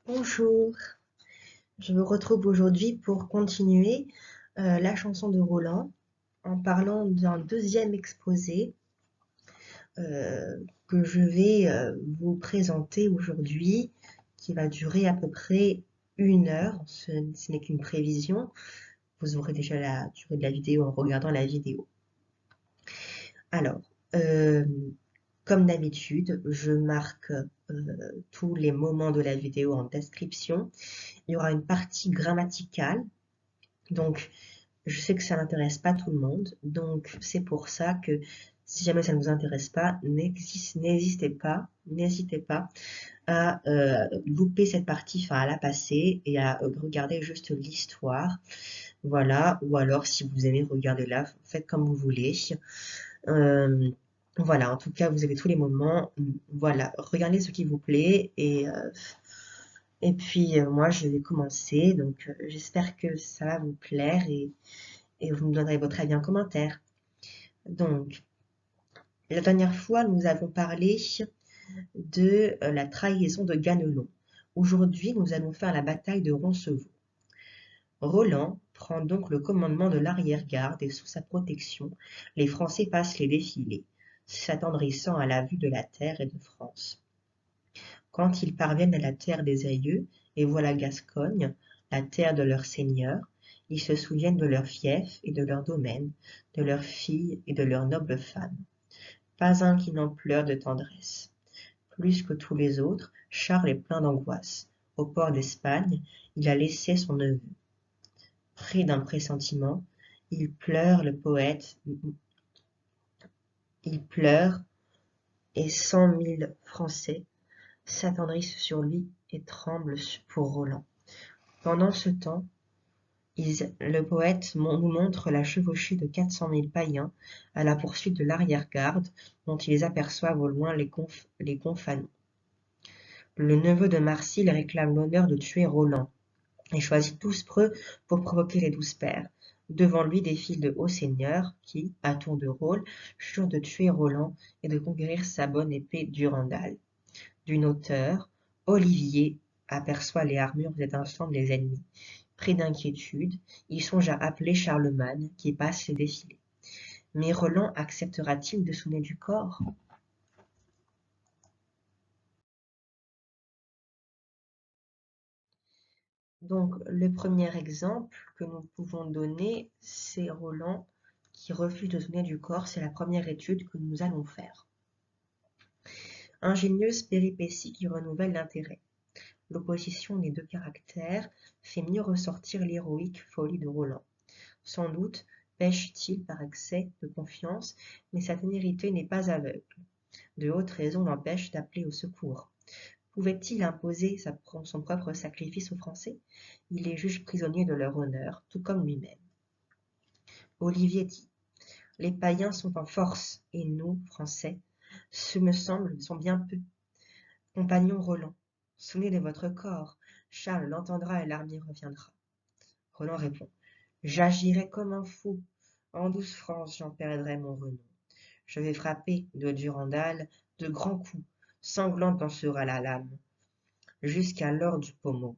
Bonjour, je me retrouve aujourd'hui pour continuer la chanson de Roland en parlant d'un deuxième exposé euh, que je vais vous présenter aujourd'hui, qui va durer à peu près 1 heure. Ce n'est qu'une prévision. Vous aurez déjà la durée de la vidéo en regardant la vidéo. Alors, euh, comme d'habitude, je marque tous les moments de la vidéo en description. Il y aura une partie grammaticale. Donc, je sais que ça n'intéresse pas tout le monde, donc c'est pour ça que si jamais ça ne vous intéresse pas, n'hésitez pas à louper cette partie, enfin à la passer et à regarder juste l'histoire. Voilà, ou alors si vous aimez regarder là, faites comme vous voulez. Euh, voilà, en tout cas, vous avez tous les moments. Voilà, regardez ce qui vous plaît et puis moi je vais commencer. Donc j'espère que ça va vous plaire et vous me donnerez votre avis en commentaire. Donc, la dernière fois, nous avons parlé de la trahison de Ganelon. Aujourd'hui, nous allons faire la bataille de Roncevaux. Roland prend donc le commandement de l'arrière-garde et sous sa protection, les Français passent les défilés, s'attendrissant à la vue de la terre et de France. Quand ils parviennent à la terre des aïeux et voient la Gascogne, la terre de leurs seigneurs, ils se souviennent de leurs fiefs et de leurs domaines, de leurs filles et de leurs nobles femmes. Pas un qui n'en pleure de tendresse. Plus que tous les autres, Charles est plein d'angoisse. Au port d'Espagne, il a laissé son neveu. Pris d'un pressentiment, il pleure le poète, il pleure, et 100 000 Français s'attendrissent sur lui et tremblent pour Roland. Pendant ce temps, le poète nous montre la chevauchée de 400 000 païens à la poursuite de l'arrière-garde, dont ils aperçoivent au loin les gonfanons. Le neveu de Marsile réclame l'honneur de tuer Roland, et choisit 12 preux pour provoquer les 12 pairs. Devant lui défilent de hauts seigneurs qui, à tour de rôle, jurent de tuer Roland et de conquérir sa bonne épée Durandal. D'une hauteur, Olivier aperçoit les armures étincelantes des ennemis. Pris d'inquiétude, il songe à appeler Charlemagne qui passe les défilés. Mais Roland acceptera-t-il de sonner du corps? Donc, le premier exemple que nous pouvons donner, c'est Roland qui refuse de sonner du corps. C'est la première étude que nous allons faire. Ingénieuse péripétie qui renouvelle l'intérêt. L'opposition des deux caractères fait mieux ressortir l'héroïque folie de Roland. Sans doute pêche-t-il par excès de confiance, mais sa témérité n'est pas aveugle. De hautes raisons l'empêchent d'appeler au secours. Pouvait-il imposer son propre sacrifice aux Français? Il les juge prisonniers de leur honneur, tout comme lui-même. Olivier dit: les païens sont en force, et nous, Français, ce me semble, sont bien peu. Compagnon Roland, sonnez de votre corps, Charles l'entendra et l'armée reviendra. Roland répond: j'agirai comme un fou, en 12 France j'en perdrai mon renom. Je vais frapper de Durandal de grands coups, sanglante en sera la lame, jusqu'à l'or du pommeau.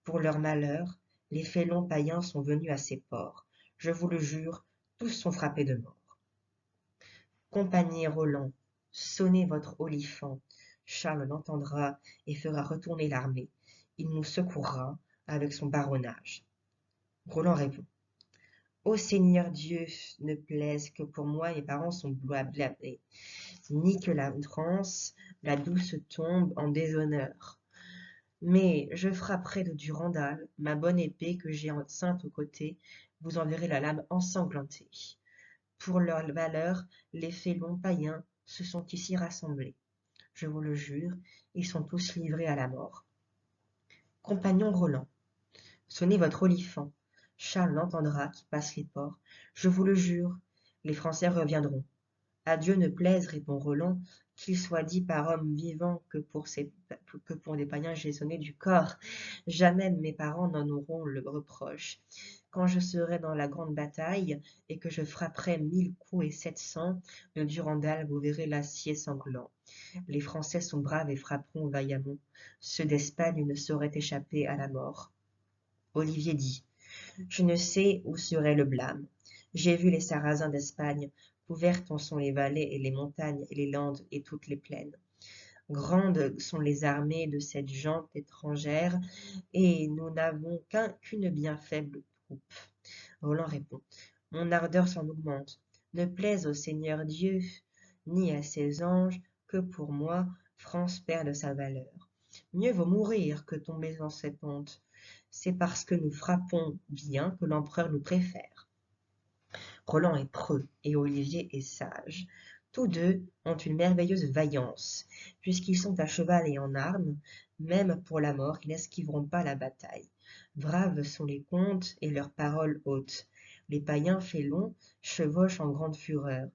Pour leur malheur, les félons païens sont venus à ces ports. Je vous le jure, tous sont frappés de mort. Compagnie Roland, sonnez votre olifant, Charles l'entendra et fera retourner l'armée. Il nous secourra avec son baronnage. Roland répond: ô Seigneur Dieu, ne plaise que pour moi mes parents sont blâmés, ni que la France, la douce tombe en déshonneur. Mais je frapperai de Durandal, ma bonne épée que j'ai enceinte au côté, vous en verrez la lame ensanglantée. Pour leur valeur, les félons païens se sont ici rassemblés. Je vous le jure, ils sont tous livrés à la mort. Compagnon Roland, sonnez votre olifant. Charles l'entendra qui passe les ports. Je vous le jure, les Français reviendront. À Dieu ne plaise, répond Roland, qu'il soit dit par homme vivant que que pour des païens j'ai sonné du corps. Jamais mes parents n'en auront le reproche. Quand je serai dans la grande bataille et que je frapperai 1000 coups et 700, de Durandal vous verrez l'acier sanglant. Les Français sont braves et frapperont vaillamment. Ceux d'Espagne ne sauraient échapper à la mort. Olivier dit: je ne sais où serait le blâme. J'ai vu les Sarrasins d'Espagne, couvertes en sont les vallées et les montagnes et les landes et toutes les plaines. Grandes sont les armées de cette gente étrangère, et nous n'avons qu'une bien faible troupe. Roland répond: mon ardeur s'en augmente. Ne plaise au Seigneur Dieu, ni à ses anges, que pour moi, France perde sa valeur. Mieux vaut mourir que tomber dans cette honte. C'est parce que nous frappons bien que l'empereur nous préfère. Roland est preux et Olivier est sage. Tous deux ont une merveilleuse vaillance. Puisqu'ils sont à cheval et en armes, même pour la mort, ils n'esquiveront pas la bataille. Braves sont les comtes et leurs paroles hautes. Les païens félons chevauchent en grande fureur.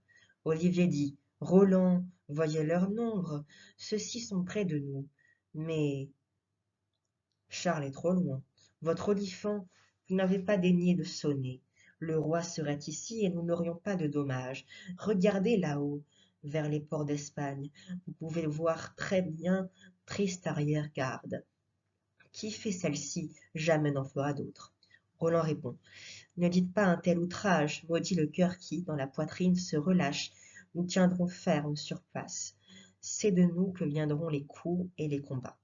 Olivier dit: Roland, voyez leur nombre, ceux-ci sont près de nous. Mais Charles est trop loin. Votre olifant, vous n'avez pas daigné de sonner. Le roi serait ici et nous n'aurions pas de dommages. Regardez là-haut, vers les ports d'Espagne. Vous pouvez voir très bien triste arrière-garde. Qui fait celle-ci, jamais n'en fera d'autre. Roland répond: ne dites pas un tel outrage, maudit le cœur qui, dans la poitrine, se relâche. Nous tiendrons ferme sur place. C'est de nous que viendront les coups et les combats.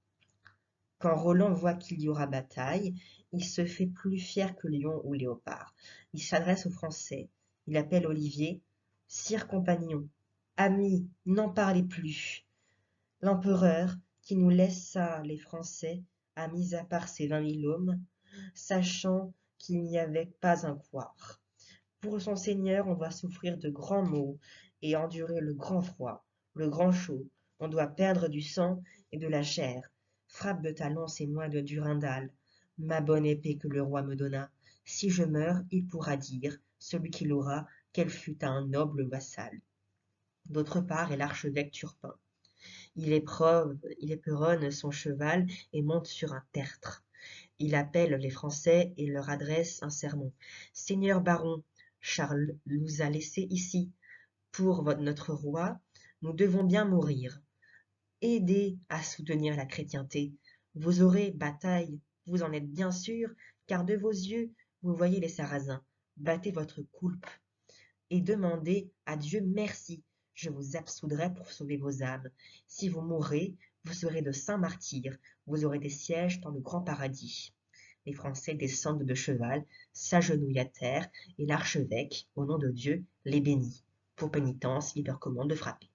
Quand Roland voit qu'il y aura bataille, il se fait plus fier que lion ou léopard. Il s'adresse aux Français. Il appelle Olivier: sire compagnon, ami, n'en parlez plus. L'empereur, qui nous laissa les Français, a mis à part ses 20 000 hommes, sachant qu'il n'y avait pas un couard. Pour son seigneur, on doit souffrir de grands maux et endurer le grand froid, le grand chaud. On doit perdre du sang et de la chair. Frappe de talon, c'est moi de Durindal, ma bonne épée que le roi me donna. Si je meurs, il pourra dire, celui qui l'aura, qu'elle fut à un noble vassal. D'autre part est l'archevêque Turpin. Il éperonne son cheval et monte sur un tertre. Il appelle les Français et leur adresse un sermon. Seigneur baron, Charles nous a laissés ici. Pour notre roi, nous devons bien mourir. Aidez à soutenir la chrétienté. Vous aurez bataille, vous en êtes bien sûr, car de vos yeux, vous voyez les Sarrasins. Battez votre coulpe et demandez à Dieu merci. Je vous absoudrai pour sauver vos âmes. Si vous mourrez, vous serez de saints martyrs. Vous aurez des sièges dans le grand paradis. Les Français descendent de cheval, s'agenouillent à terre, et l'archevêque, au nom de Dieu, les bénit. Pour pénitence, il leur commande de frapper.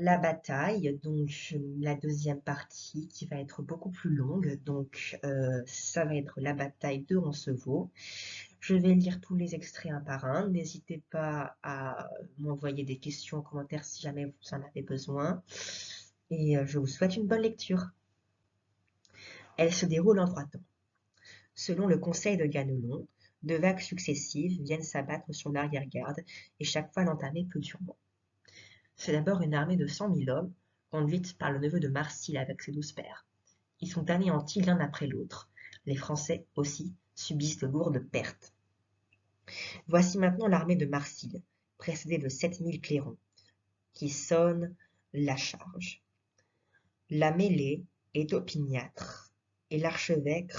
La bataille, donc la deuxième partie qui va être beaucoup plus longue, donc ça va être la bataille de Roncevaux. Je vais lire tous les extraits un par un. N'hésitez pas à m'envoyer des questions en commentaire si jamais vous en avez besoin. Et je vous souhaite une bonne lecture. Elle se déroule en 3 temps. Selon le conseil de Ganelon, 2 vagues successives viennent s'abattre sur l'arrière-garde et chaque fois l'entamer plus durement. C'est d'abord une armée de 100 000 hommes, conduite par le neveu de Marsile avec ses 12 pères. Ils sont anéantis l'un après l'autre. Les Français, aussi, subissent de lourdes pertes. Voici maintenant l'armée de Marsile, précédée de 7 000 clairons, qui sonne la charge. La mêlée est opiniâtre, et l'archevêque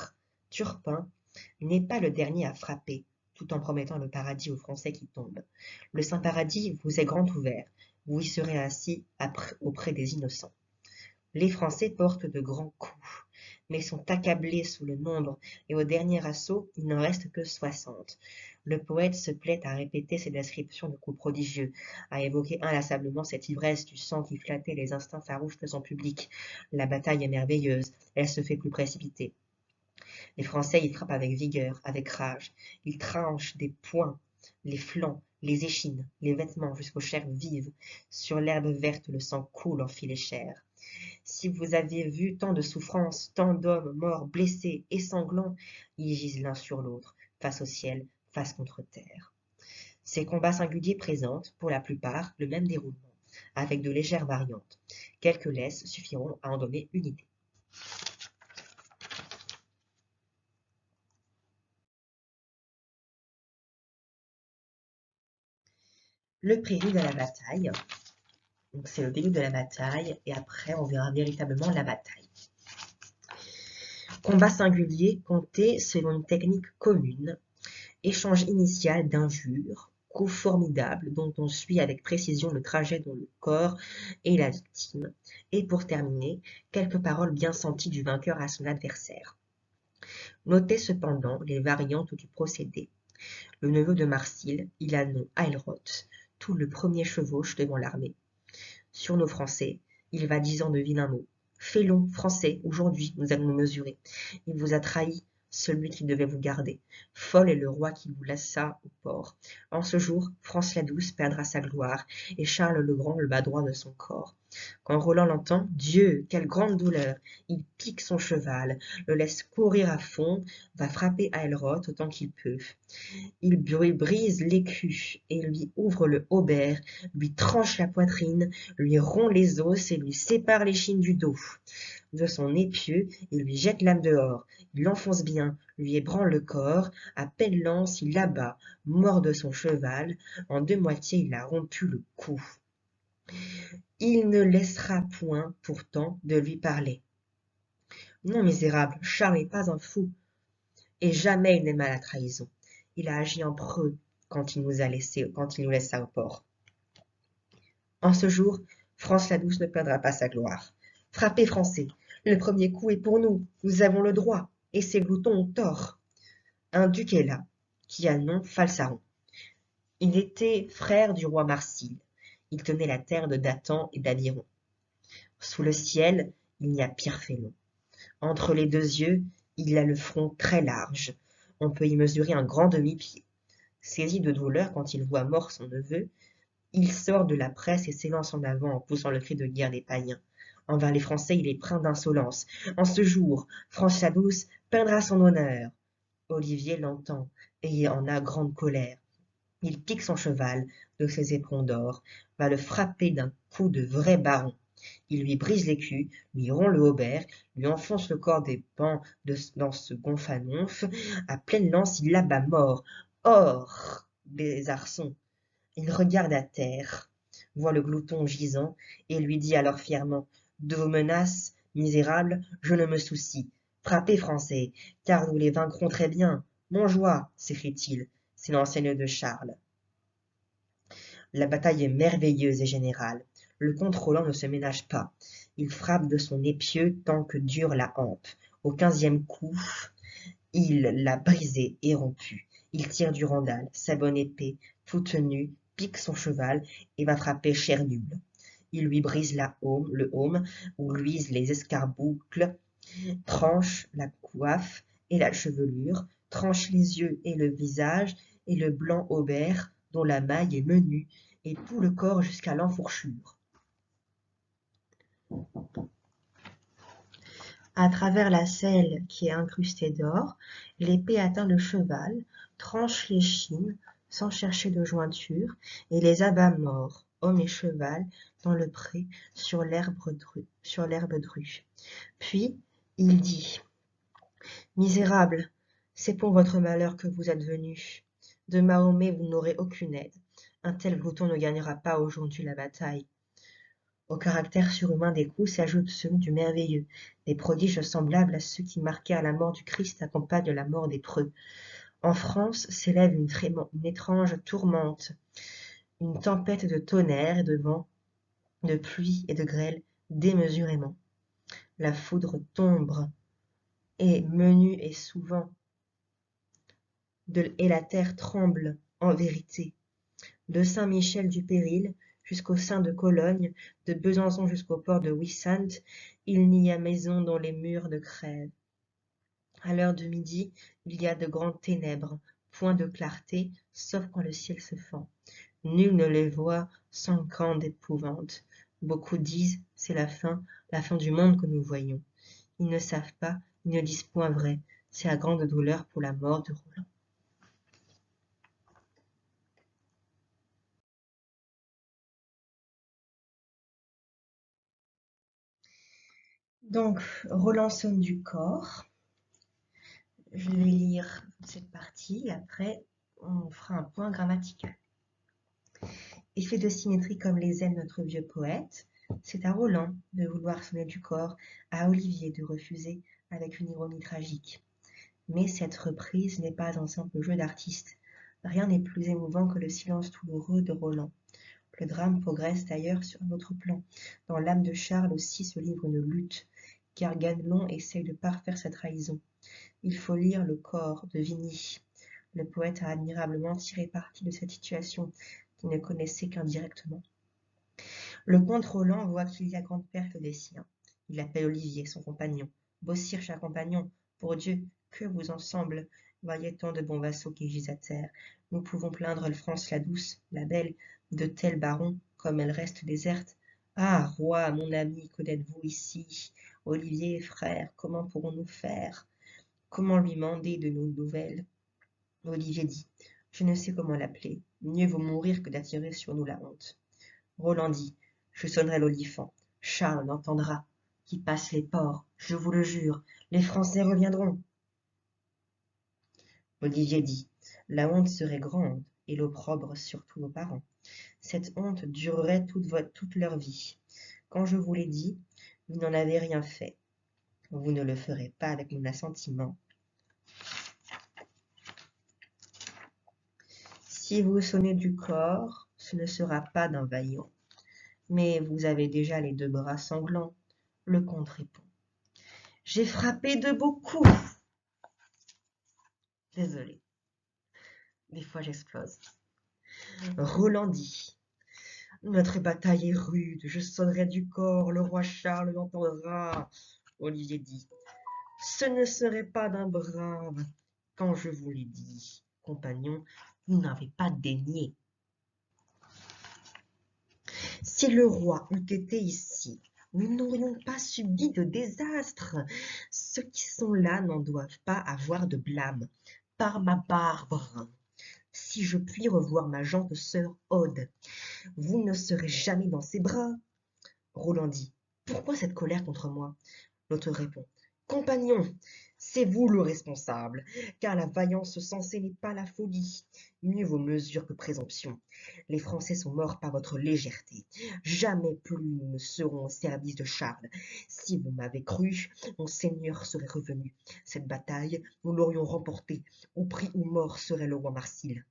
Turpin n'est pas le dernier à frapper, tout en promettant le paradis aux Français qui tombent. Le saint paradis vous est grand ouvert, vous y serez assis auprès des innocents. Les Français portent de grands coups, mais sont accablés sous le nombre, et au dernier assaut, il n'en reste que 60. Le poète se plaît à répéter ces descriptions de coups prodigieux, à évoquer inlassablement cette ivresse du sang qui flattait les instincts farouches de son public. La bataille est merveilleuse, elle se fait plus précipitée. Les Français y frappent avec vigueur, avec rage. Ils tranchent des poings, les flancs, les échines, les vêtements jusqu'aux chairs vives. Sur l'herbe verte, le sang coule en filets chers. Si vous aviez vu tant de souffrances, tant d'hommes morts, blessés et sanglants, ils gisent l'un sur l'autre, face au ciel, face contre terre. Ces combats singuliers présentent, pour la plupart, le même déroulement, avec de légères variantes. Quelques laisses suffiront à en donner une idée. Le prélude à la bataille. Donc c'est le début de la bataille et après on verra véritablement la bataille. Combat singulier compté selon une technique commune, échange initial d'injures, coup formidable dont on suit avec précision le trajet dont le corps et la victime, et pour terminer, quelques paroles bien senties du vainqueur à son adversaire. Notez cependant les variantes du procédé. Le neveu de Marsile, il a nom Aelroth, tout le premier chevauche devant l'armée. Sur nos Français, il va disant de vilains mots. Félons, Français, aujourd'hui nous allons nous mesurer. Il vous a trahi, celui qui devait vous garder. Folle est le roi qui vous laissa au port. En ce jour, France la douce perdra sa gloire, et Charles le Grand le bas droit de son corps. Quand Roland l'entend, Dieu, quelle grande douleur! Il pique son cheval, le laisse courir à fond, va frapper Aelroth autant qu'il peut. Il brise l'écu et lui ouvre le haubert, lui tranche la poitrine, lui rompt les os et lui sépare l'échine du dos. De son épieu, il lui jette l'âme dehors, il l'enfonce bien, lui ébranle le corps, à peine lance, il l'abat, mort de son cheval, en deux moitiés il a rompu le cou. Il ne laissera point, pourtant, de lui parler. Non, misérable, Charles n'est pas un fou, et jamais il n'aima la trahison. Il a agi en preux quand il nous laissa au port. En ce jour, France la douce ne perdra pas sa gloire. Frappez, Français, le premier coup est pour nous, nous avons le droit, et ces gloutons ont tort. Un duc est là, qui a nom Falsaron. Il était frère du roi Marsile. Il tenait la terre de Datan et d'Aviron. Sous le ciel, il n'y a pire félon. Entre les deux yeux, il a le front très large. On peut y mesurer un grand demi-pied. Saisi de douleur quand il voit mort son neveu, il sort de la presse et s'élance en avant en poussant le cri de guerre des païens. Envers les Français, il est plein d'insolence. En ce jour, France la douce perdra son honneur. Olivier l'entend et en a grande colère. Il pique son cheval de ses éperons d'or, va le frapper d'un coup de vrai baron. Il lui brise l'écu, lui rompt le haubert, lui enfonce le corps des pans dans ce gonfanonf. À pleine lance, il l'abat mort. Or, des arçons, il regarde à terre, voit le glouton gisant, et lui dit alors fièrement: De vos menaces, misérables, je ne me soucie. Frappez, Français, car nous les vaincrons très bien. Montjoie, s'écrie-t-il, c'est l'enseigne de Charles. La bataille est merveilleuse et générale. Le comte Roland ne se ménage pas. Il frappe de son épieu tant que dure la hampe. Au 15e coup, il l'a brisé et rompu. Il tire du randal, sa bonne épée, toute nue, pique son cheval et va frapper Chernuble. Il lui brise le aume, où luisent les escarboucles, tranche la coiffe et la chevelure, tranche les yeux et le visage, et le blanc haubert, dont la maille est menue, et tout le corps jusqu'à l'enfourchure. À travers la selle qui est incrustée d'or, l'épée atteint le cheval, tranche l'échine sans chercher de jointure, et les abat morts, homme et cheval, dans le pré, sur l'herbe drue. Puis il dit: Misérables, c'est pour votre malheur que vous êtes venus. De Mahomet vous n'aurez aucune aide. Un tel glouton ne gagnera pas aujourd'hui la bataille. Au caractère surhumain des coups s'ajoute celui du merveilleux. Des prodiges semblables à ceux qui marquèrent la mort du Christ accompagnent la mort des preux. En France s'élève une étrange tourmente, une tempête de tonnerre et de vent, de pluie et de grêle démesurément. La foudre tombe et menue et souvent, et la terre tremble en vérité. De Saint-Michel du Péril jusqu'au sein de Cologne, de Besançon jusqu'au port de Wissant, il n'y a maison dont les murs ne crèvent. À l'heure de midi, il y a de grandes ténèbres, point de clarté, sauf quand le ciel se fend. Nul ne les voit sans grande épouvante. Beaucoup disent, c'est la fin du monde que nous voyons. Ils ne savent pas, ils ne disent point vrai, c'est la grande douleur pour la mort de Roland. Donc, Roland sonne du corps. Je vais lire cette partie et après, on fera un point grammatical. Effet de symétrie comme les aime notre vieux poète, c'est à Roland de vouloir sonner du corps, à Olivier de refuser avec une ironie tragique. Mais cette reprise n'est pas un simple jeu d'artiste. Rien n'est plus émouvant que le silence douloureux de Roland. Le drame progresse d'ailleurs sur un autre plan. Dans l'âme de Charles aussi se livre une lutte, car Ganelon essaye de parfaire sa trahison. Il faut lire le corps de Vigny. Le poète a admirablement tiré parti de cette situation qu'il ne connaissait qu'indirectement. Le comte Roland voit qu'il y a grande perte des siens. Il appelle Olivier, son compagnon. Beausire, cher compagnon, pour Dieu, que vous ensemble voyez tant de bons vassaux qui gisent à terre. Nous pouvons plaindre France la douce, la belle, de tels barons, comme elle reste déserte. Ah, roi, mon ami, que n'êtes-vous ici? Olivier, frère, comment pourrons-nous faire? Comment lui mander de nos nouvelles? Olivier dit, je ne sais comment l'appeler. Mieux vaut mourir que d'attirer sur nous la honte. Roland dit, je sonnerai l'olifant. Charles l'entendra. Qui passe les ports, je vous le jure, les Français reviendront. Olivier dit, la honte serait grande, et l'opprobre sur tous vos parents. Cette honte durerait toute leur vie. Quand je vous l'ai dit, vous n'en avez rien fait. Vous ne le ferez pas avec mon assentiment. Si vous sonnez du corps, ce ne sera pas d'un vaillant. Mais vous avez déjà les 2 bras sanglants. Le comte répond. J'ai frappé de beaucoup. Désolé, des fois j'explose. Roland dit. Notre bataille est rude, je sonnerai du corps, le roi Charles l'entendra. Olivier dit. Ce ne serait pas d'un brave, quand je vous l'ai dit. Compagnon, vous n'avez pas daigné. Si le roi eût été ici, nous n'aurions pas subi de désastre. Ceux qui sont là n'en doivent pas avoir de blâme. Par ma barbe, si je puis revoir ma gente sœur Aude, vous ne serez jamais dans ses bras. Roland dit, pourquoi cette colère contre moi? L'autre répond, compagnon, c'est vous le responsable, car la vaillance sensée n'est pas la folie. Mieux vaut mesure que présomption. Les Français sont morts par votre légèreté. Jamais plus nous ne serons au service de Charles. Si vous m'avez cru, mon seigneur serait revenu. Cette bataille, nous l'aurions remportée. Au prix ou mort serait le roi Marsile.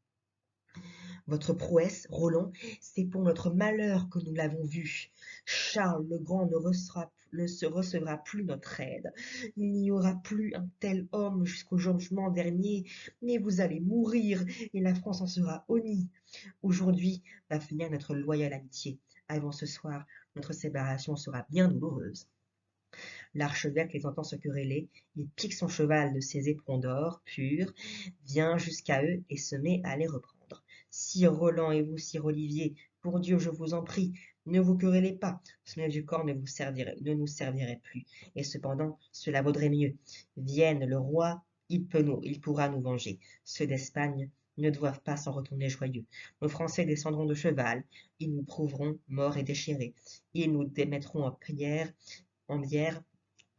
Votre prouesse, Roland, c'est pour notre malheur que nous l'avons vu. Charles le Grand ne se recevra plus notre aide. Il n'y aura plus un tel homme jusqu'au jugement dernier, mais vous allez mourir et la France en sera honnie. Aujourd'hui va finir notre loyale amitié. Avant ce soir, notre séparation sera bien douloureuse. L'archevêque les entend se quereller, il pique son cheval de ses éperons d'or purs, vient jusqu'à eux et se met à les reprendre. Sire Roland et vous, sire Olivier, pour Dieu, je vous en prie, ne vous querellez pas, sonner du corps ne nous servirait plus, et cependant, cela vaudrait mieux. Vienne le roi, il pourra nous venger. Ceux d'Espagne ne doivent pas s'en retourner joyeux. Nos Français descendront de cheval, ils nous prouveront morts et déchirés. Ils nous démettront en bière,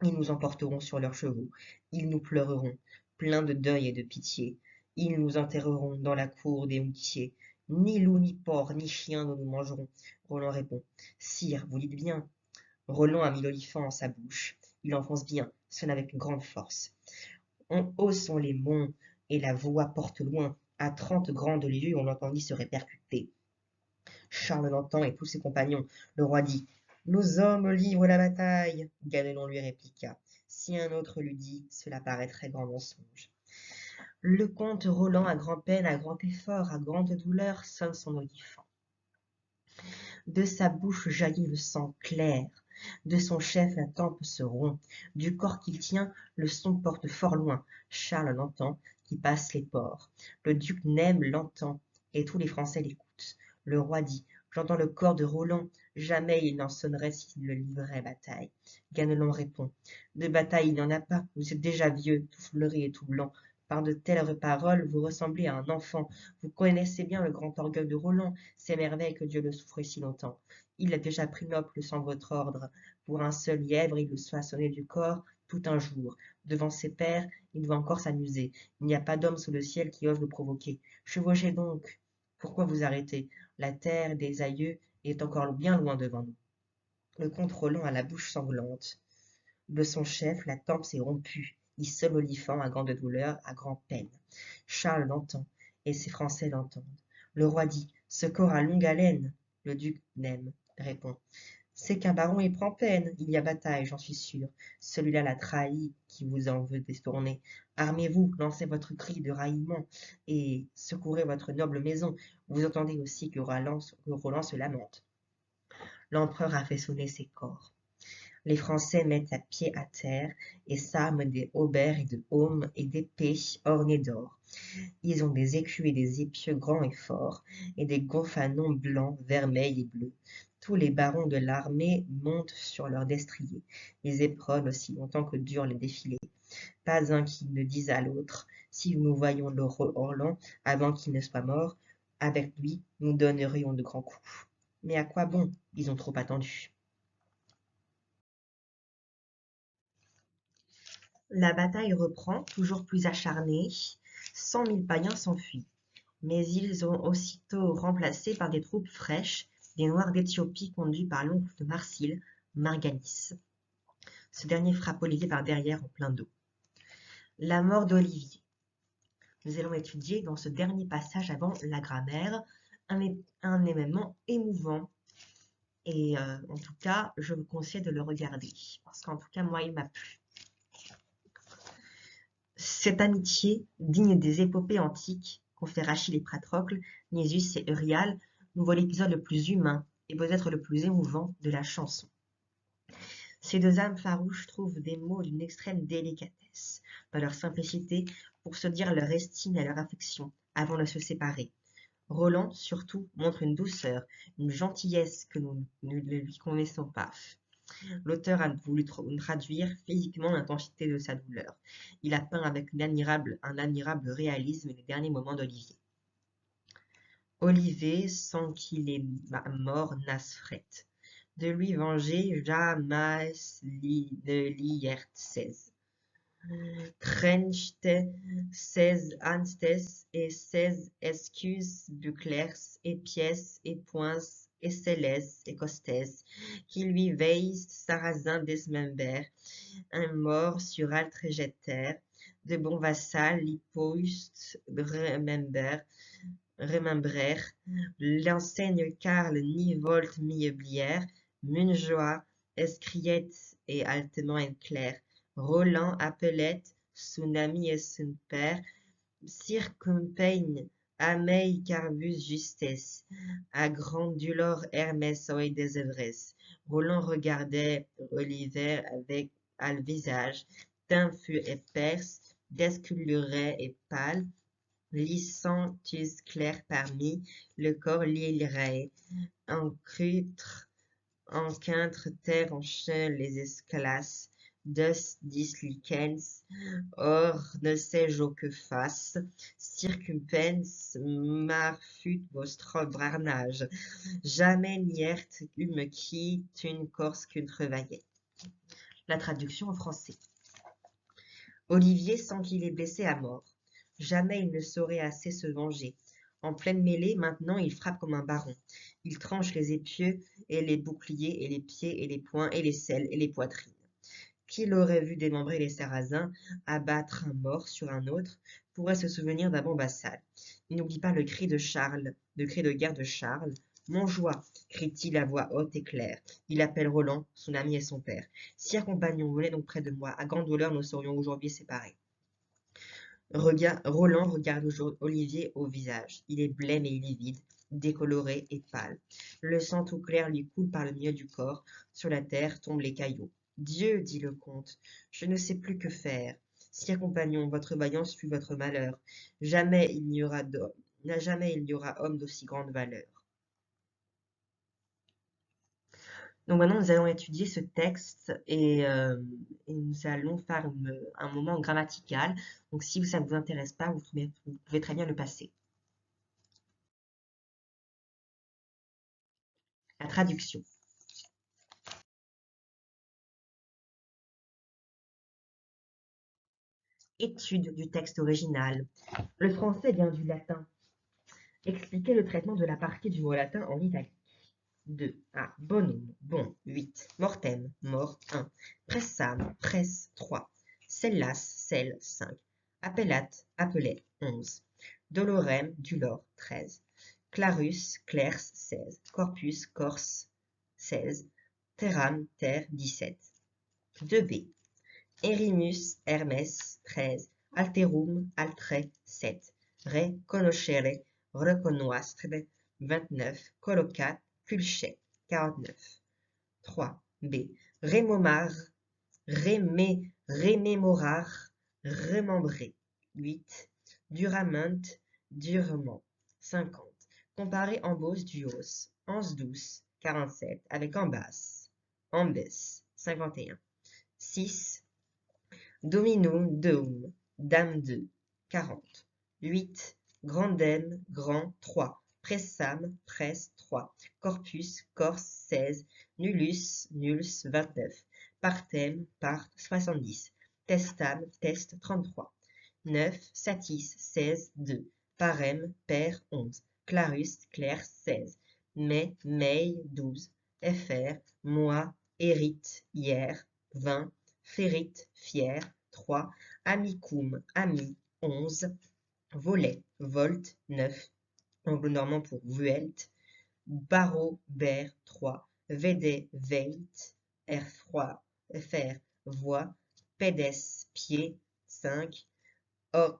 ils nous emporteront sur leurs chevaux, ils nous pleureront, pleins de deuil et de pitié. Ils nous enterreront dans la cour des moutiers. Ni loup, ni porc, ni chien ne nous mangeront. Roland répond. Sire, vous dites bien. Roland a mis l'olifant en sa bouche. Il enfonce bien, sonne avec une grande force. On haussons les monts, et la voix porte loin. À 30 grandes lieues, on l'entendit se répercuter. Charles l'entend et tous ses compagnons. Le roi dit, nos hommes livrent la bataille. Ganelon lui répliqua, si un autre l'eût dit, cela paraîtrait grand mensonge. Le comte Roland, à grand-peine, à grand effort, à grande douleur, sonne son olifant. De sa bouche jaillit le sang clair, de son chef la tempe se rompt, du corps qu'il tient, le son porte fort loin. Charles l'entend, qui passe les ports. Le duc Nèmes l'entend, et tous les Français l'écoutent. Le roi dit, j'entends le corps de Roland, Jamais il n'en sonnerait s'il ne livrait bataille. Ganelon répond. De bataille, il n'y en a pas. Vous êtes déjà vieux, tout fleuri et tout blanc. Par de telles paroles, vous ressemblez à un enfant. Vous connaissez bien le grand orgueil de Roland, ces merveilles que Dieu le souffre si longtemps. Il a déjà pris Nople sans votre ordre. Pour un seul lièvre, il le soissonnait du corps tout un jour. Devant ses pairs, il doit encore s'amuser. Il n'y a pas d'homme sous le ciel qui ose le provoquer. Chevauchez donc. Pourquoi vous arrêter? La terre des aïeux est encore bien loin devant nous. Le comte Roland a la bouche sanglante. De son chef, la tempe s'est rompue. Il seul olifant, à grande douleur, à grand-peine. Charles l'entend, et ses Français l'entendent. Le roi dit, ce corps a longue haleine. Le duc n'aime, répond. C'est qu'un baron y prend peine. Il y a bataille, j'en suis sûr. Celui-là l'a trahi, qui vous en veut détourner. Armez-vous, lancez votre cri de raillement, et secourez votre noble maison. Vous entendez aussi que Roland se lamente. L'empereur a fait sonner ses corps. Les Français mettent à pied à terre et s'arment des haubers et de aumes et d'épées ornées d'or. Ils ont des écus et des épieux grands et forts, et des gonfanons blancs, vermeils et bleus. Tous les barons de l'armée montent sur leurs destriers. Ils éperonnent aussi longtemps que durent les défilés. Pas un qui ne dise à l'autre, si nous voyions le Roland avant qu'il ne soit mort, avec lui nous donnerions de grands coups. Mais à quoi bon? Ils ont trop attendu. La bataille reprend, toujours plus acharnée. 100 000 païens s'enfuient, mais ils sont aussitôt remplacés par des troupes fraîches, des Noirs d'Éthiopie conduits par l'oncle de Marsile, Marganis. Ce dernier frappe Olivier par derrière en plein dos. La mort d'Olivier. Nous allons étudier dans ce dernier passage avant la grammaire un événement émouvant. Et en tout cas, je vous conseille de le regarder, parce qu'en tout cas, moi, il m'a plu. Cette amitié, digne des épopées antiques qu'ont fait Rachid et Patrocle, Nisus et Euryale, nous voit l'épisode le plus humain et peut-être le plus émouvant de la chanson. Ces deux âmes farouches trouvent des mots d'une extrême délicatesse, dans leur simplicité, pour se dire leur estime et leur affection, avant de se séparer. Roland, surtout, montre une douceur, une gentillesse que nous ne lui connaissons pas. L'auteur a voulu traduire physiquement l'intensité de sa douleur. Il a peint avec un admirable réalisme les derniers moments d'Olivier. Olivier sent qu'il est mort Nasfret. De lui venger jamais de l'IR16. Trenchte 16 anstes et 16 excuses buclers et pièces et points et célestes et costaises, qui lui veillent sarrasin desmember, un mort sur altrejeter, de bons vassals l'hypoust remembrer, l'enseigne Karl ni volt mi blière, Munjoa, escriette et altement clair. Roland appelait son ami et son père, circumpeigne amei carbus justes, à grandulor Hermès des œuvres. Roland regardait Olivier avec le visage, teint fut éperse, desculuret et pâle, licentus clair parmi, le corps lirait, en quintre terre en chien les escalas, dus dis licens, or ne sais-je que fasse, circumpens marfut vostre branage, jamais niert me qui une corse qu'une trevaillait. La traduction en français. Olivier sent qu'il est blessé à mort. Jamais il ne saurait assez se venger. En pleine mêlée, maintenant, il frappe comme un baron. Il tranche les épieux et les boucliers et les pieds et les poings et les selles et les poitrines. Qui l'aurait vu démembrer les Sarrasins, abattre un mort sur un autre, pourrait se souvenir d'un bon vassal. Il n'oublie pas le cri de guerre de Charles. Montjoie, crie-t-il à voix haute et claire. Il appelle Roland, son ami et son père. Sire compagnon, venez donc près de moi. À grande douleur, nous serions aujourd'hui séparés. Roland regarde Olivier au visage. Il est blême et livide, décoloré et pâle. Le sang tout clair lui coule par le milieu du corps. Sur la terre tombent les cailloux. Dieu, dit le comte, je ne sais plus que faire. Sire compagnon, votre vaillance fut votre malheur. Jamais il n'y aura homme d'aussi grande valeur. Donc maintenant, nous allons étudier ce texte et nous allons faire un moment grammatical. Donc si ça ne vous intéresse pas, vous pouvez très bien le passer. La traduction. Étude du texte original. Le français vient du latin. Expliquer le traitement de la partie du mot latin en italique. 2. A. Bonum, bon, 8. Mortem, mort, 1. Pressam, presse, 3. Cellas, celle, 5. Appellat, appelait, 11. Dolorem, dulor, 13. Clarus, clerce, 16. Corpus, corse, 16. Terram, terre, 17. 2b. Erimus, Hermès, 13. Alterum, altre, 7. Re, conoscere, reconnoistre, 29. Collocat, pulchet, 49. 3b. Rémomar, remémorar, remembrer, 8. Durament, durement, 50. Comparer embauche, duos, anse douce, 47. Avec ambasse, ambes, 51. 6. Dominum, deum, dame 2, 40. 8. Grandem, grand, 3. Pressam, presse, 3. Corpus, corse, 16. Nullus, nuls, 29. Partem, part, 70. Testam, test, 33. 9. Satis, 16, 2. Parem, père, 11. Clarus, clair, 16. Mai, May, 12. Fr, moi, hérite, hier, 20. Férit, fier, 3. Amicum, ami, 11. Volet, volt, 9. Anglo-normand pour vuelt. Barreau, ber, 3. Vede, veit, R3, fr, voix. Pedes, pied, 5.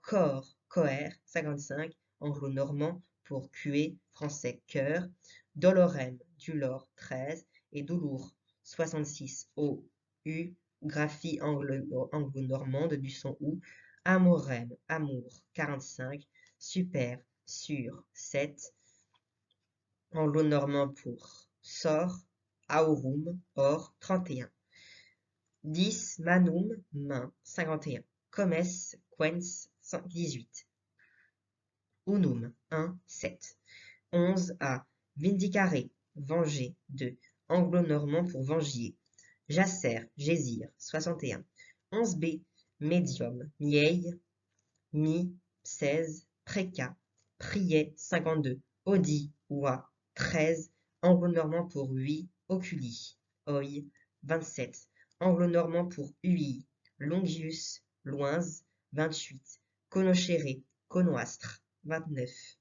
Corps, coer, 55. Anglo-normand pour cuer, français, cœur. Dolorem, dulor, 13. Et doulour, 66. O, U. Graphie anglo-normande du son OU. Amorem, amour, 45. Super, sur, 7. Anglo-normand pour sort. Aurum, or, 31. 10. Manum, main, 51. Comes, quens, 18. Unum, 1, 7. 11 A. Vindicare, venger, 2. Anglo-normand pour vengier. Jacer, gésir, 61. 11b. Médium, miei, mi, 16. Préca, priet, 52. Audi, oie, 13. Anglo-normand pour oui, oculi, oi, 27. Anglo-normand pour ui, longius, loins, 28. Conoscere, conoastre, 29.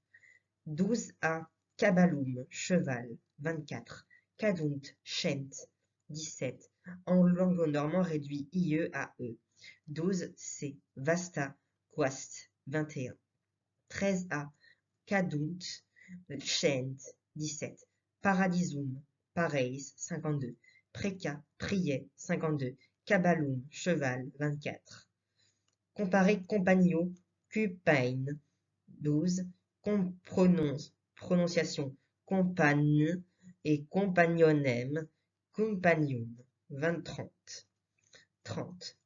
12a. Cabalum, cheval, 24. Cadunt, chent, 17. En anglo-normand réduit IE à E. 12c. Vasta, quast, 21. 13a. Cadunt, chent, 17. Paradisum, pareis, 52. Preca, priet, 52. Cabalum, cheval, 24. Comparer compagno, cupain, 12. Prononciation compagne et compagnonem, compagnon, 20, 30. 30.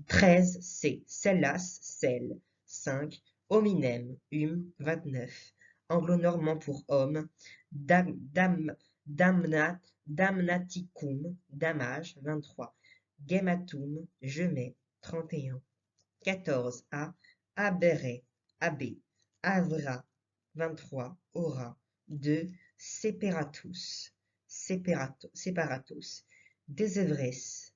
13. C. Cellas, celle, 5. Hominem, 29. Anglo-normand pour homme. Damnaticum, damage, 23. Gematum, je mets, 31. 14. A. Abere, abbé. Avra, 23. Aura, 2. Separatus, separatus. Desevres,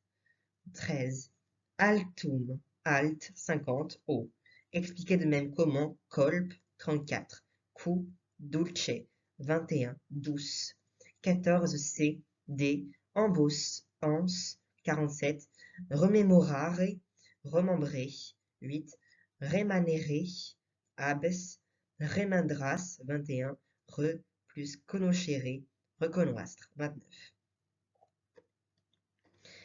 13. Altum, alt, 50. O. Expliqué de même comment, colp, 34. Coup, dulce, 21. Douce. 14. C. D. Embos, ans, 47. Remémorare, remembrer, 8. Remanere, abes, remandras, 21. Re plus conoscere, reconnoistre, 29.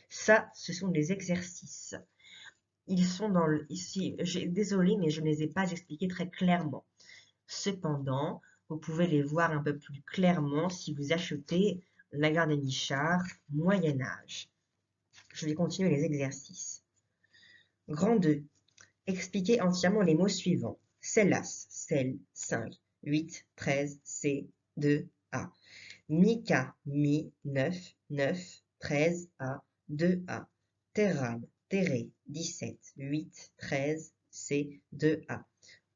Ça, ce sont des exercices. Ils sont ici, désolé, mais je ne les ai pas expliqués très clairement. Cependant, vous pouvez les voir un peu plus clairement si vous achetez La gare des Michards, Moyen Âge. Je vais continuer les exercices. Grand 2. Expliquez entièrement les mots suivants. Cellas, celle, 5, 8, 13, C, 2, A. Mika, mi, 9, 9, 13, A, 2, A. Terram, terré, 17, 8, 13, C, 2, A.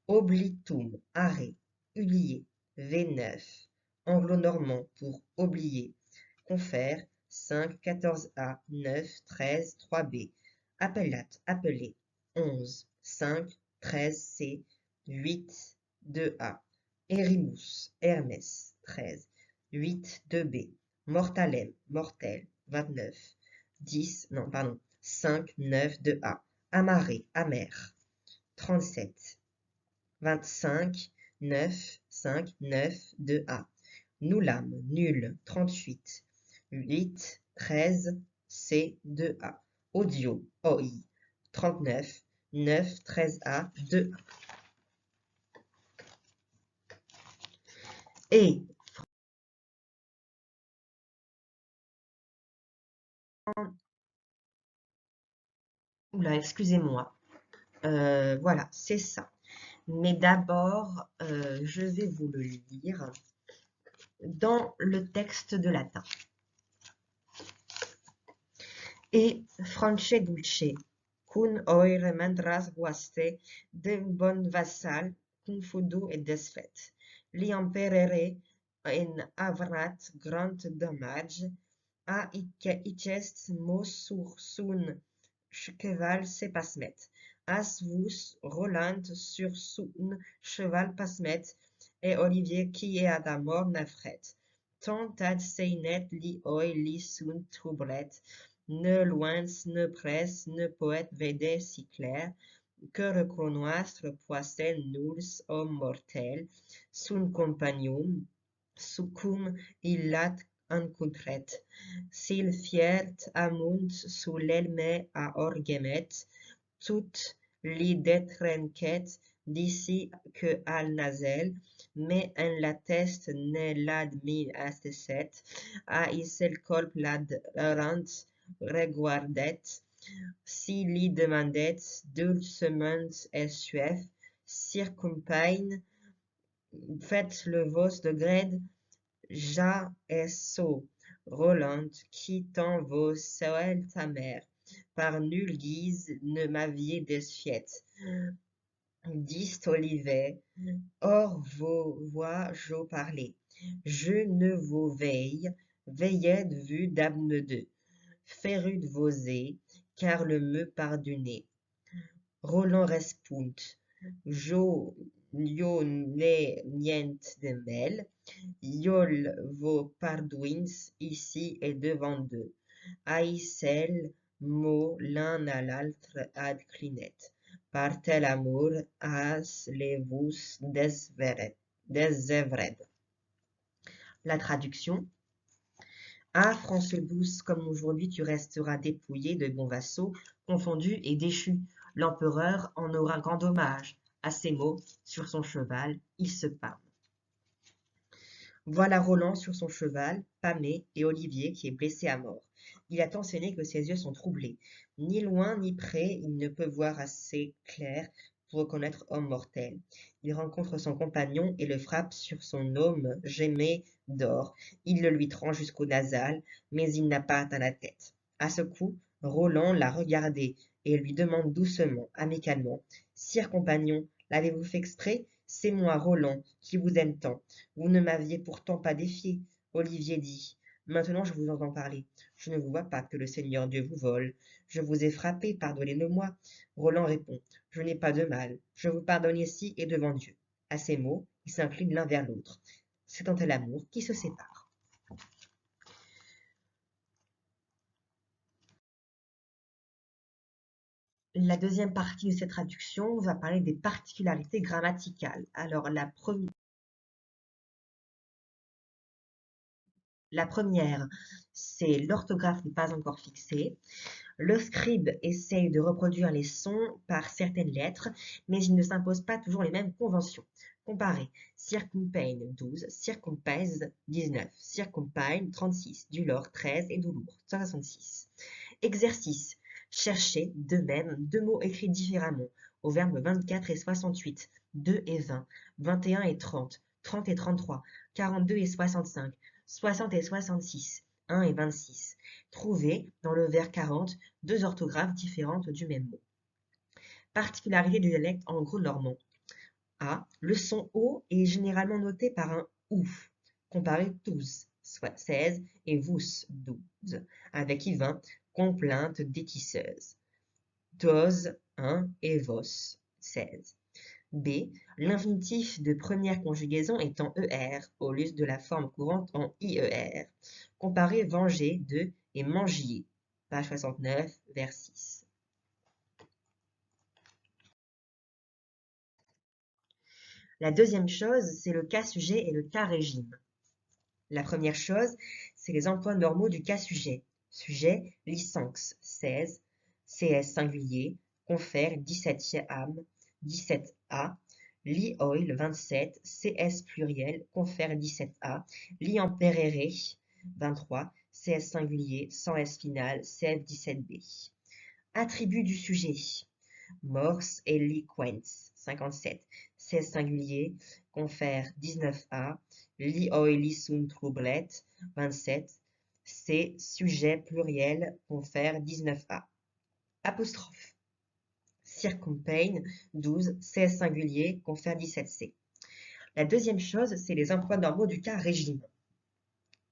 Oblitum, arrêt, oublier, V9. Anglo-normand pour oublier. Confère, 5, 14A, 9, 13, 3B. Appellate, appeler, 11, 5, 13C, 8, 2A. Erimus, Hermès, 13, 8, 2B. Mortalem, mortel, 29, 10, non, pardon, 5, 9, 2A. Amarré, amer, 37, 25, 9, 5, 9, 2A. Noulam, nul, 38, 8, 13, C, 2A. Audio, OI, 39, 9, 13A, 2A. Et oula, excusez-moi. Voilà, c'est ça. Mais d'abord, je vais vous le lire dans le texte de latin. Et France dulce, cun oire mandras guaste, de bon vassal, confudu et desfait. Li imperere en avrat grand dommage, a icest mos sur sun cheval se pasmet. As vus Roland sur sun cheval pasmet, et Olivier qui est à la mort nafret. Tant ad seinet li oi li sun troublet, ne loin, ne presse, ne poète vede si clair, que reconnoître poissel nuls homme mortel, son compagnon, succum illat encontret, s'il fiert amunt sous l'elme à orgemet, tout li detrenquet d'ici que al nazel, mais en la teste ne l'admin asset, a isel colp la rent reguardet, si li demandet dulcement et suef, circumpagne, faites le vos de grade, ja et so, Roland, quittant vos soel ta mère, par nulle guise ne m'aviez desfiet. Dist Olivet, hors vos voix j'ose parler. Je ne vous veille, veillez vue d'âme de, féru de vos car le me pardonnez. Roland respunt, jo ne nient de mel, iol vos pardouins ici et devant deux. Haïssel, mot l'un à l'autre ad clinet. Par tel amour, as les vous désœuvred. La traduction. Ah, Francebus, comme aujourd'hui tu resteras dépouillé de bons vassaux, confondu et déchu. L'empereur en aura grand dommage. À ces mots, sur son cheval, il se pâme. Voilà Roland sur son cheval, pâmé, et Olivier qui est blessé à mort. Il a tant saigné que ses yeux sont troublés. Ni loin ni près, il ne peut voir assez clair pour reconnaître homme mortel. Il rencontre son compagnon et le frappe sur son aume gémé d'or. Il le lui tranche jusqu'au nasal, mais il n'a pas atteint la tête. À ce coup, Roland l'a regardé et lui demande doucement, amicalement, « Sire compagnon, l'avez-vous fait exprès? C'est moi, Roland, qui vous aime tant. Vous ne m'aviez pourtant pas défié. » Olivier dit. Maintenant je vous entends parler. Je ne vous vois pas que le Seigneur Dieu vous vole. Je vous ai frappé, pardonnez-le-moi. Roland répond. Je n'ai pas de mal. Je vous pardonne ici et devant Dieu. À ces mots, ils s'inclinent l'un vers l'autre. C'est un tel amour qui se sépare. La deuxième partie de cette traduction va parler des particularités grammaticales. Alors la première, c'est l'orthographe n'est pas encore fixée. Le scribe essaye de reproduire les sons par certaines lettres, mais il ne s'impose pas toujours les mêmes conventions. Comparez. Circumpain 12, circumpèse 19, circumpine 36, Dulor 13 et Doulour 166. Exercice. Cherchez de même deux mots écrits différemment aux verbes 24 et 68, 2 et 20, 21 et 30, 30 et 33, 42 et 65, 60 et 66, 1 et 26. Trouvez dans le vers 40 deux orthographes différentes du même mot. Particularité du dialecte anglo-normand. A. Le son O est généralement noté par un OU. Comparez tous, soit 16, et vous, 12, avec Yvain, complainte des tisseuses. Dose 1 et vos, 16. B. L'infinitif de première conjugaison est en ER, au lieu de la forme courante en IER. Comparez venger 2 et mangier, page 69, vers 6. La deuxième chose, c'est le cas sujet et le cas régime. La première chose, c'est les emplois normaux du cas sujet. Sujet, licence, 16, CS singulier, confère, 17e, 17A, li oil, 27, CS pluriel, confère, 17A, li emperere, 23, CS singulier, sans S final, CF 17B. Attribut du sujet. Mors eloquens, 57. CS singulier, confère 19A. Li oili sunt troublet, 27. C. Sujet pluriel, confère 19A. Apostrophe. Circumpain, 12. CS singulier, confère 17C. La deuxième chose, c'est les emplois normaux du cas régime.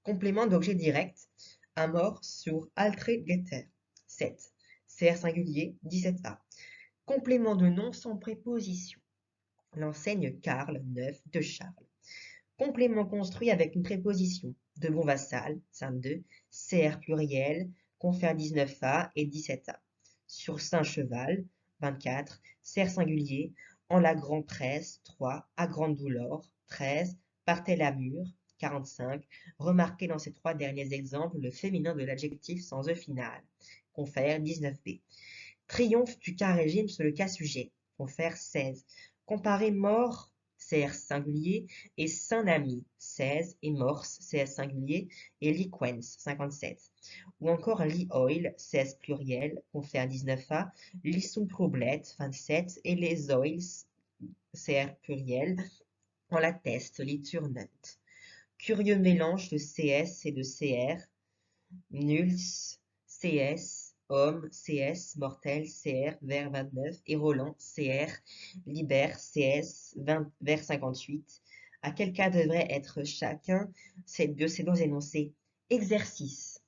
Complément d'objet direct. Amor sur altre getter, 7. CR singulier, 17A. Complément de nom sans préposition. L'enseigne Karl, 9, de Charles. Complément construit avec une préposition. De bon vassal, 52, CR pluriel, confère 19A et 17A. Sur Saint-Cheval, 24, CR singulier, en la grande presse, 3, à grande douleur, 13, partait la mûre, 45. Remarquez dans ces trois derniers exemples le féminin de l'adjectif sans E final. Confère 19B. Triomphe du cas régime sur le cas sujet. Confère 16. Comparer mort, CR singulier, et saint-ami, 16, et morse, CS singulier, et liquens, 57. Ou encore li oil, CS pluriel, confère 19A, lisum problet, 27, et les oils, CR pluriel, en l'atteste, liturnant. Curieux mélange de CS et de CR, nuls, CS, homme, CS, mortel, CR, vers 29, et Roland, CR, Liber, CS, 20, vers 58. À quel cas devrait être chacun de ces deux énoncés? Exercice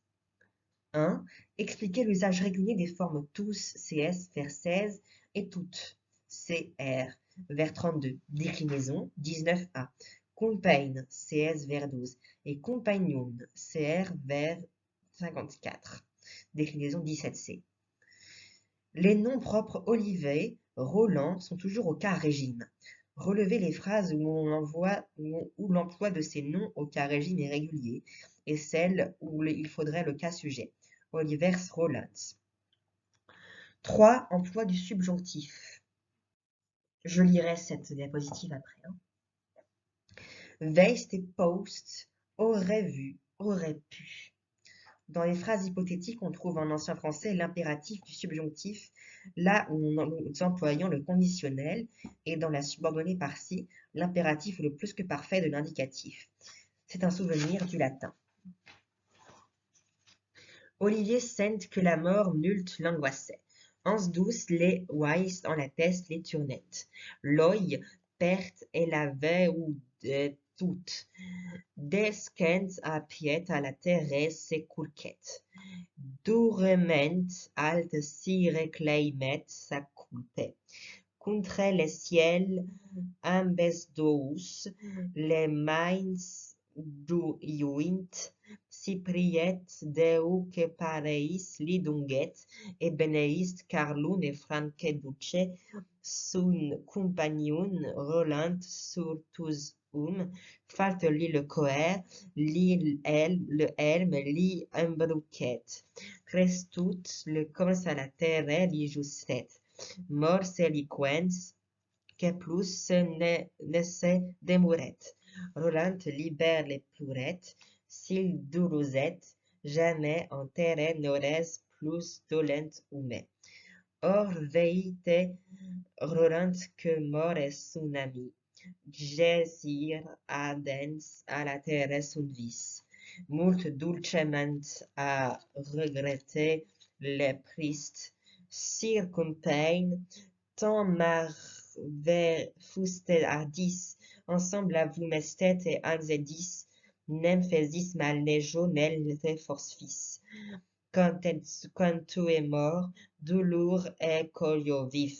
1. Expliquer l'usage régulier des formes tous, CS, vers 16, et toutes, CR, vers 32. Déclinaison 19A. Compagne, CS, vers 12, et compagnon, CR, vers 54. Déclinaison 17C. Les noms propres Olivet, Roland sont toujours au cas régime. Relevez les phrases où l'emploi de ces noms au cas régime est régulier et celles où il faudrait le cas sujet. Olivers Rolands. 3. Emploi du subjonctif. Je lirai cette diapositive après. Weist et Post auraient vu, auraient pu. Dans les phrases hypothétiques, on trouve en ancien français l'impératif du subjonctif, là où nous employons le conditionnel, et dans la subordonnée par-ci, l'impératif le plus que parfait de l'indicatif. C'est un souvenir du latin. Olivier sent que la mort nult l'angoissait. Ans douce les weist en la teste les turnettes. L'oeil perte et la ou de toute. Descens a pied à la terre ses courquettes. Durement alt si reclaimet sa culpe. Contre le ciel ambesdous, les mains duint, si priet Deu que pareis lidunget, et beneist Carlun et Franceduce, sun compagnon Roland surtus falte li le coer, li le helm, li embruquet. crescut le cors à la terre li justet, mors eliquens, que plus ne se demuret. Roland liber les pluret, s'il doulouset, jamais en terre n'ores plus dolent hume. Or veite Roland que mort son ami, gesir adens à la terre sunt vis. Mult dulcement a regretté le Christ, circumpein, tant fuste ardis, ensemble à vous mestet et anzedis, nem fesis mal nejo nel te force fils. Quand tu es mort, doulour et colio vif.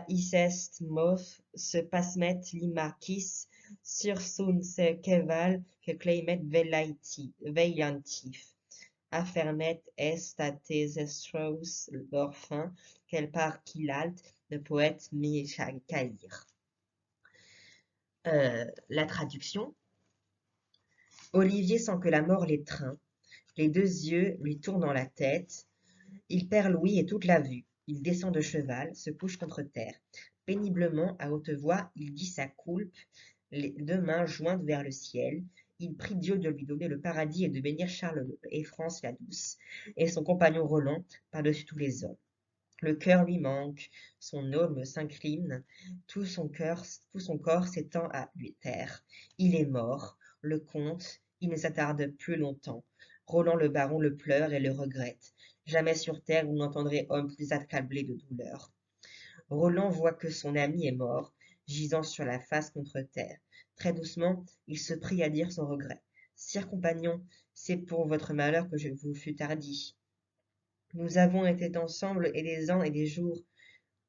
Icest mof se pasmet li marquis sur son cheval que claimet veiantif. Affermet est à tes estrous l'orphin, quel part qu'il alte, le poète Michaïr. La traduction. Olivier sent que la mort l'étreint, les deux yeux lui tournent dans la tête, il perd l'ouïe et toute la vue. Il descend de cheval, se couche contre terre. Péniblement, à haute voix, il dit sa coulpe, les deux mains jointes vers le ciel. Il prie Dieu de lui donner le paradis et de bénir Charles et France la douce, et son compagnon Roland par-dessus tous les hommes. Le cœur lui manque, son âme s'incline, tout son corps s'étend à lui terre. Il est mort, le comte, il ne s'attarde plus longtemps. Roland le baron le pleure et le regrette. Jamais sur terre vous n'entendrez homme plus accablé de douleur. Roland voit que son ami est mort, gisant sur la face contre terre. Très doucement, il se prie à dire son regret. Sire compagnon, c'est pour votre malheur que je vous fus tardi. Nous avons été ensemble et des ans et des jours.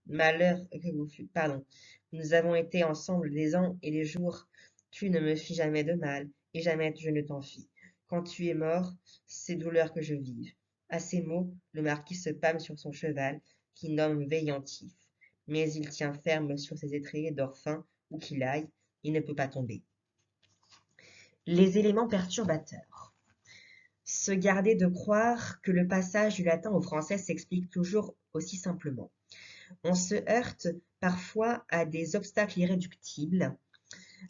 Malheur que vous fûtes, pardon. Nous avons été ensemble des ans et des jours. Tu ne me fis jamais de mal, et jamais je ne t'en fis. Quand tu es mort, c'est douleur que je vive. À ces mots, le marquis se pâme sur son cheval, qui nomme Veillantif. Mais il tient ferme sur ses étriers d'or fin, où qu'il aille, il ne peut pas tomber. Les éléments perturbateurs. Se garder de croire que le passage du latin au français s'explique toujours aussi simplement. On se heurte parfois à des obstacles irréductibles,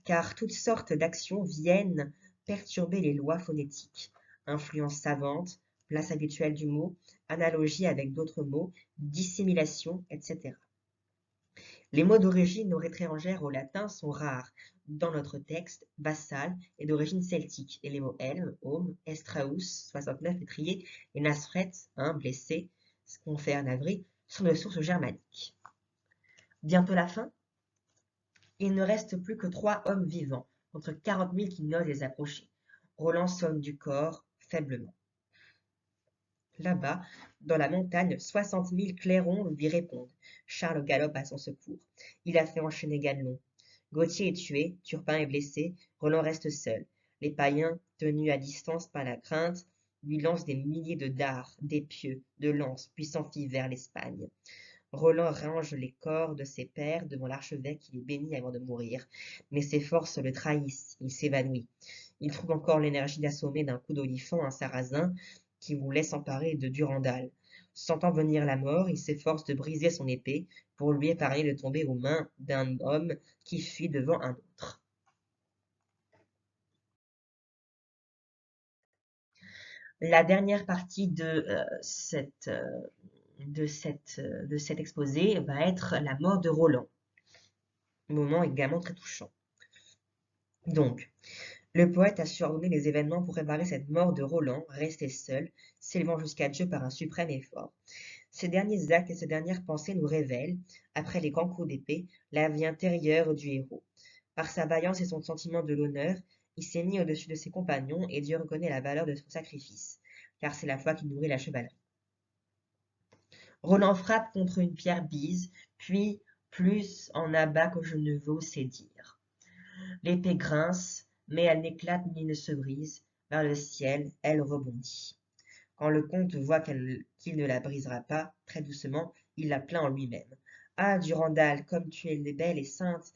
car toutes sortes d'actions viennent perturber les lois phonétiques. Influence savante, place habituelle du mot, analogie avec d'autres mots, dissimulation, etc. Les mots d'origine étrangère au latin sont rares. Dans notre texte, vassal est d'origine celtique, et les mots helm, home, estraus, 69 étrier, et nasfret, blessé, confère navré, sont de source germanique. Bientôt la fin. Il ne reste plus que 3 hommes vivants, contre 40 000 qui n'osent les approcher. Roland sonne du corps, faiblement. Là-bas, dans la montagne, 60 000 clairons lui répondent. Charles galope à son secours. Il a fait enchaîner Ganelon. Gauthier est tué, Turpin est blessé, Roland reste seul. Les païens, tenus à distance par la crainte, lui lancent des milliers de dards, d'épieux, de lances, puis s'enfuient vers l'Espagne. Roland range les corps de ses pères devant l'archevêque qui les bénit avant de mourir. Mais ses forces le trahissent, il s'évanouit. Il trouve encore l'énergie d'assommer d'un coup d'olifant un sarrasin qui voulait s'emparer de Durandal. Sentant venir la mort, il s'efforce de briser son épée pour lui épargner de tomber aux mains d'un homme qui fuit devant un autre. La dernière partie de cet exposé va être la mort de Roland. Moment également très touchant. Donc, le poète a surnommé les événements pour préparer cette mort de Roland, resté seul, s'élevant jusqu'à Dieu par un suprême effort. Ces derniers actes et ces dernières pensées nous révèlent, après les grands coups d'épée, la vie intérieure du héros. Par sa vaillance et son sentiment de l'honneur, il s'est mis au-dessus de ses compagnons et Dieu reconnaît la valeur de son sacrifice, car c'est la foi qui nourrit la chevalerie. Roland frappe contre une pierre bise, puis plus en abat que je ne veux oser dire. L'épée grince, mais elle n'éclate ni ne se brise. Vers le ciel, elle rebondit. Quand le comte voit qu'il ne la brisera pas, très doucement, il la plaint en lui-même. Ah, Durandal, comme tu es belle et sainte,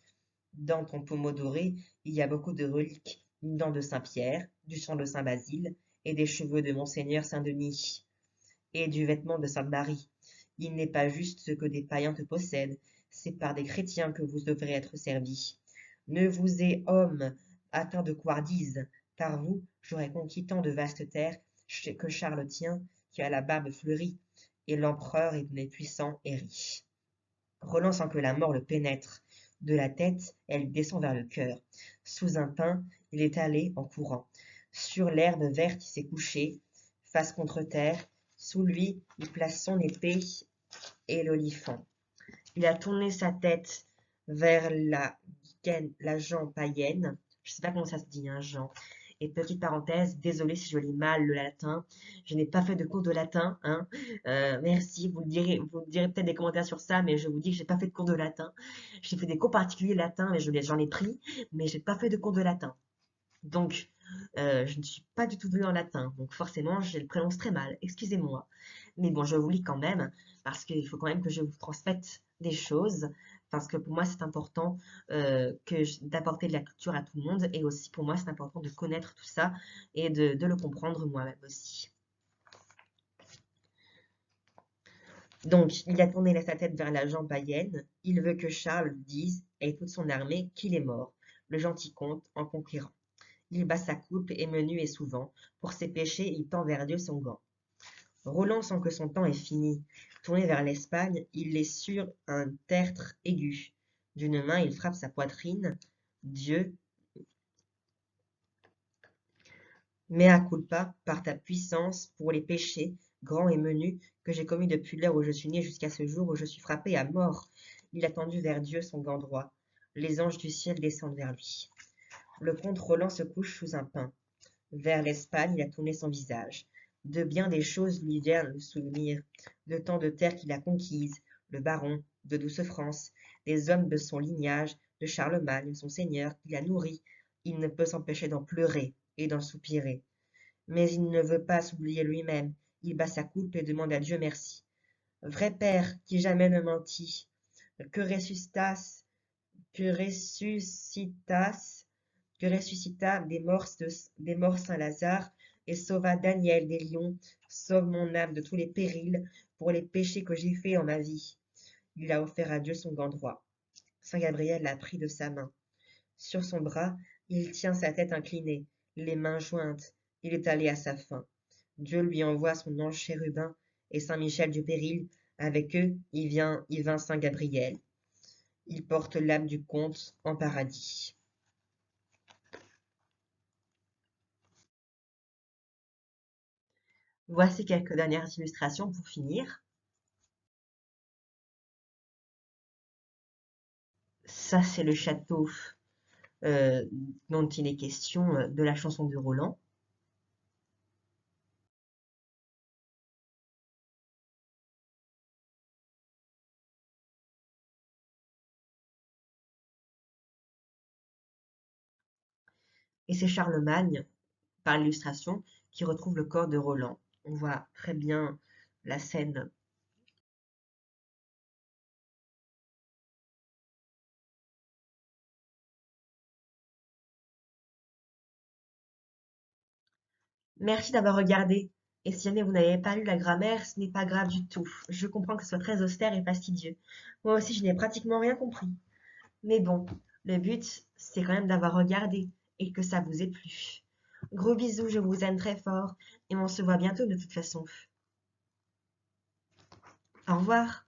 dans ton pommeau doré, il y a beaucoup de reliques, une dent de Saint-Pierre, du sang de Saint-Basile, et des cheveux de Monseigneur Saint-Denis, et du vêtement de Sainte-Marie. Il n'est pas juste ce que des païens te possèdent, c'est par des chrétiens que vous devrez être servis. Ne vous ait homme atteint de couardise, par vous j'aurais conquis tant de vastes terres que Charles tient, qui a la barbe fleurie, et l'empereur est puissant et riche. Roland sent que la mort le pénètre. De la tête, elle lui descend vers le cœur. Sous un pin, il est allé en courant. Sur l'herbe verte, il s'est couché, face contre terre. Sous lui, il place son épée et l'olifant. Il a tourné sa tête vers la jambe païenne. Je ne sais pas comment ça se dit, hein, Jean. Et petite parenthèse, désolée si je lis mal le latin. Je n'ai pas fait de cours de latin, hein. Merci, vous direz peut-être des commentaires sur ça, mais je vous dis que j'ai pas fait de cours de latin. J'ai fait des cours particuliers latin, mais j'en ai pris, mais j'ai pas fait de cours de latin. Donc, je ne suis pas du tout douée en latin, donc forcément, je le prononce très mal. Excusez-moi. Mais bon, je vous lis quand même, parce qu'il faut quand même que je vous transmette des choses, parce que pour moi, c'est important d'apporter de la culture à tout le monde, et aussi pour moi, c'est important de connaître tout ça et de le comprendre moi-même aussi. Donc, il a tourné sa tête vers la jambe païenne. Il veut que Charles dise, et toute son armée, qu'il est mort, le gentil comte, en conquérant. Il bat sa coupe et menu et souvent. Pour ses péchés, il tend vers Dieu son gant. Roland sent que son temps est fini. Tourné vers l'Espagne, il est sur un tertre aigu. D'une main, il frappe sa poitrine. Dieu, mea culpa, par ta puissance, pour les péchés, grands et menus, que j'ai commis depuis l'heure où je suis né jusqu'à ce jour où je suis frappé à mort. Il a tendu vers Dieu son gant droit. Les anges du ciel descendent vers lui. Le comte Roland se couche sous un pin. Vers l'Espagne, il a tourné son visage. De bien des choses lui vient le souvenir, de tant de terres qu'il a conquises, le baron, de douce France, des hommes de son lignage, de Charlemagne, son seigneur, qu'il a nourri. Il ne peut s'empêcher d'en pleurer et d'en soupirer. Mais il ne veut pas s'oublier lui-même. Il bat sa coupe et demande à Dieu merci. Vrai Père, qui jamais ne mentit, que ressuscitas, que ressuscitas que ressuscita des morts Saint-Lazare et sauva Daniel des lions, sauve mon âme de tous les périls pour les péchés que j'ai faits en ma vie. Il a offert à Dieu son gant droit. Saint Gabriel l'a pris de sa main. Sur son bras, il tient sa tête inclinée, les mains jointes. Il est allé à sa fin. Dieu lui envoie son ange chérubin et Saint Michel du péril. Avec eux, il vint Saint Gabriel. Il porte l'âme du comte en paradis. Voici quelques dernières illustrations pour finir. Ça, c'est le château euh, dont il est question de la chanson de Roland. Et c'est Charlemagne, par l'illustration, qui retrouve le corps de Roland. On voit très bien la scène. Merci d'avoir regardé. Et si jamais vous n'avez pas lu la grammaire, ce n'est pas grave du tout. Je comprends que ce soit très austère et fastidieux. Moi aussi, je n'ai pratiquement rien compris. Mais bon, le but, c'est quand même d'avoir regardé et que ça vous ait plu. Gros bisous, je vous aime très fort et on se voit bientôt de toute façon. Au revoir.